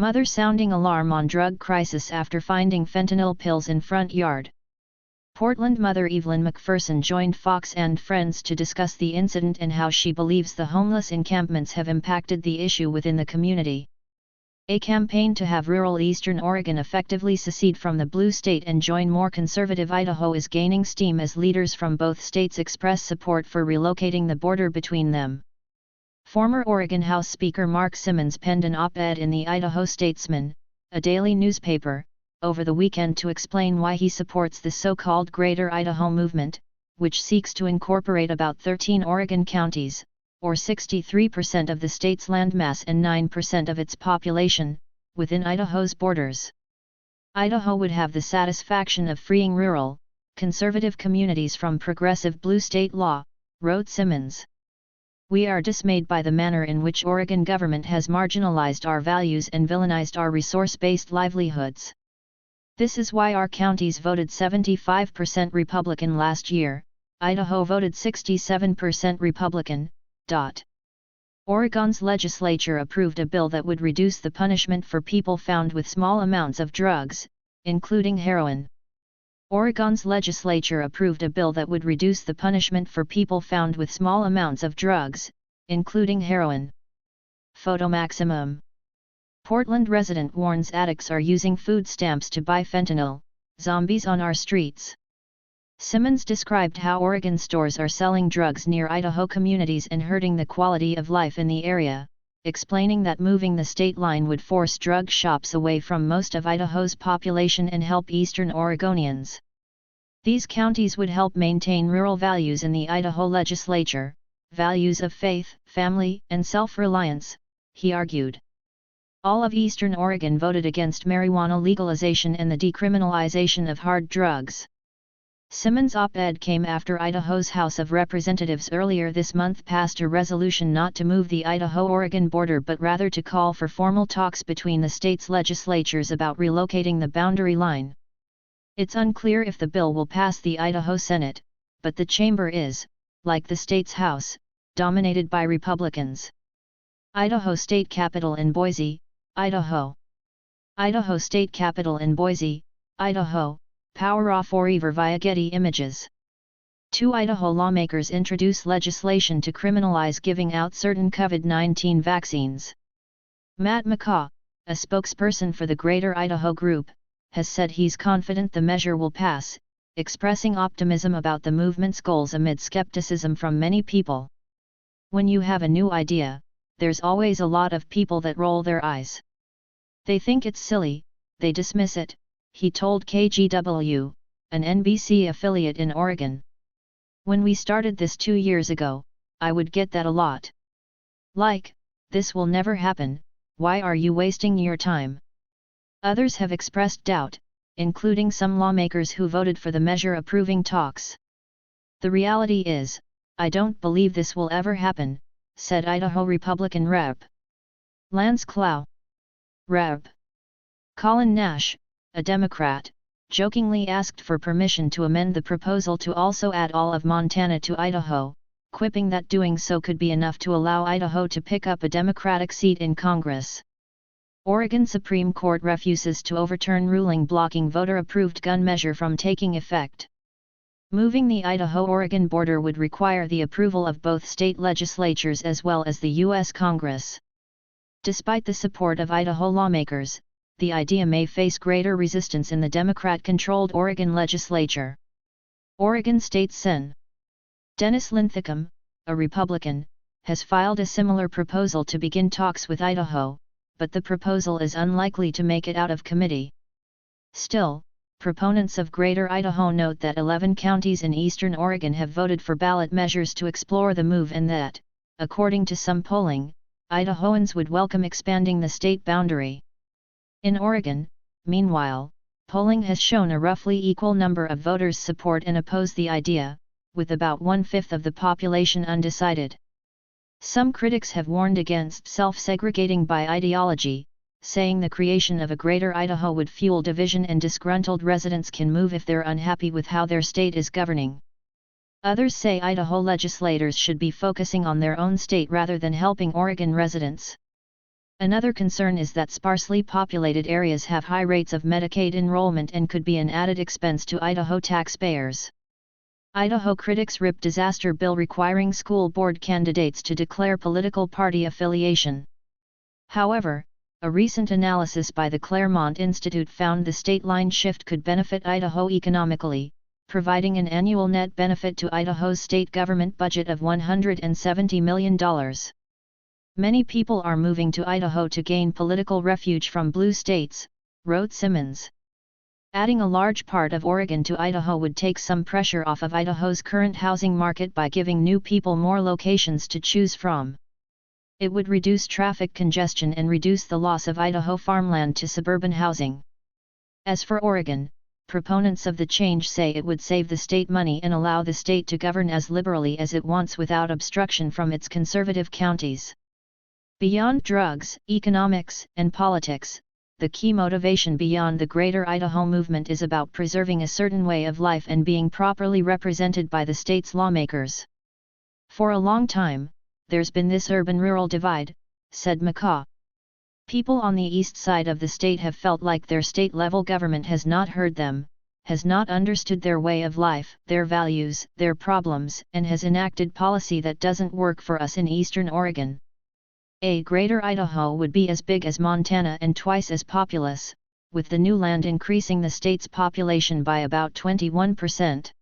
Mother sounding alarm on drug crisis after finding fentanyl pills in front yard. Portland mother Evelyn McPherson joined Fox and Friends to discuss the incident and how she believes the homeless encampments have impacted the issue within the community. A campaign to have rural eastern Oregon effectively secede from the blue state and join more conservative Idaho is gaining steam as leaders from both states express support for relocating the border between them. Former Oregon House Speaker Mark Simmons penned an op-ed in the Idaho Statesman, a daily newspaper, over the weekend to explain why he supports the so-called Greater Idaho movement, which seeks to incorporate about 13 Oregon counties, or 63% of the state's landmass and 9% of its population, within Idaho's borders. Idaho would have the satisfaction of freeing rural, conservative communities from progressive blue state law, wrote Simmons. We are dismayed by the manner in which Oregon government has marginalized our values and villainized our resource-based livelihoods. This is why our counties voted 75% Republican last year, Idaho voted 67% Republican. Oregon's legislature approved a bill that would reduce the punishment for people found with small amounts of drugs, including heroin. Oregon's legislature approved a bill that would reduce the punishment for people found with small amounts of drugs, including heroin. Photo maximum. Portland resident warns addicts are using food stamps to buy fentanyl, zombies on our streets. Simmons described how Oregon stores are selling drugs near Idaho communities and hurting the quality of life in the area, explaining that moving the state line would force drug shops away from most of Idaho's population and help eastern Oregonians. These counties would help maintain rural values in the Idaho legislature, values of faith, family, and self-reliance, he argued. All of eastern Oregon voted against marijuana legalization and the decriminalization of hard drugs. Simmons' op-ed came after Idaho's House of Representatives earlier this month passed a resolution not to move the Idaho-Oregon border but rather to call for formal talks between the state's legislatures about relocating the boundary line. It's unclear if the bill will pass the Idaho Senate, but the chamber is, like the state's House, dominated by Republicans. Idaho State Capitol in Boise, Idaho. Idaho State Capitol in Boise, Idaho. Power off or ever via Getty Images. 2 Idaho lawmakers introduce legislation to criminalize giving out certain COVID-19 vaccines. Matt McCaw, a spokesperson for the Greater Idaho Group, has said he's confident the measure will pass, expressing optimism about the movement's goals amid skepticism from many people. When you have a new idea, there's always a lot of people that roll their eyes. They think it's silly, they dismiss it, he told KGW, an NBC affiliate in Oregon. When we started this 2 years ago, I would get that a lot. Like, this will never happen, why are you wasting your time? Others have expressed doubt, including some lawmakers who voted for the measure approving talks. The reality is, I don't believe this will ever happen, said Idaho Republican Rep. Lance Clough. Rep. Colin Nash, a Democrat, jokingly asked for permission to amend the proposal to also add all of Montana to Idaho, quipping that doing so could be enough to allow Idaho to pick up a Democratic seat in Congress. Oregon Supreme Court refuses to overturn ruling blocking voter-approved gun measure from taking effect. Moving the Idaho-Oregon border would require the approval of both state legislatures as well as the U.S. Congress. Despite the support of Idaho lawmakers, the idea may face greater resistance in the Democrat-controlled Oregon legislature. Oregon State Sen. Dennis Linthicum, a Republican, has filed a similar proposal to begin talks with Idaho, but the proposal is unlikely to make it out of committee. Still, proponents of Greater Idaho note that 11 counties in eastern Oregon have voted for ballot measures to explore the move and that, according to some polling, Idahoans would welcome expanding the state boundary. In Oregon, meanwhile, polling has shown a roughly equal number of voters support and oppose the idea, with about 1/5 of the population undecided. Some critics have warned against self-segregating by ideology, saying the creation of a Greater Idaho would fuel division and disgruntled residents can move if they're unhappy with how their state is governing. Others say Idaho legislators should be focusing on their own state rather than helping Oregon residents. Another concern is that sparsely populated areas have high rates of Medicaid enrollment and could be an added expense to Idaho taxpayers. Idaho critics rip disaster bill requiring school board candidates to declare political party affiliation. However, a recent analysis by the Claremont Institute found the state line shift could benefit Idaho economically, providing an annual net benefit to Idaho's state government budget of $170 million. Many people are moving to Idaho to gain political refuge from blue states, wrote Simmons. Adding a large part of Oregon to Idaho would take some pressure off of Idaho's current housing market by giving new people more locations to choose from. It would reduce traffic congestion and reduce the loss of Idaho farmland to suburban housing. As for Oregon, proponents of the change say it would save the state money and allow the state to govern as liberally as it wants without obstruction from its conservative counties. Beyond drugs, economics, and politics, the key motivation beyond the Greater Idaho movement is about preserving a certain way of life and being properly represented by the state's lawmakers. For a long time, there's been this urban-rural divide, said McCaw. People on the east side of the state have felt like their state-level government has not heard them, has not understood their way of life, their values, their problems, and has enacted policy that doesn't work for us in eastern Oregon. A Greater Idaho would be as big as Montana and twice as populous, with the new land increasing the state's population by about 21%.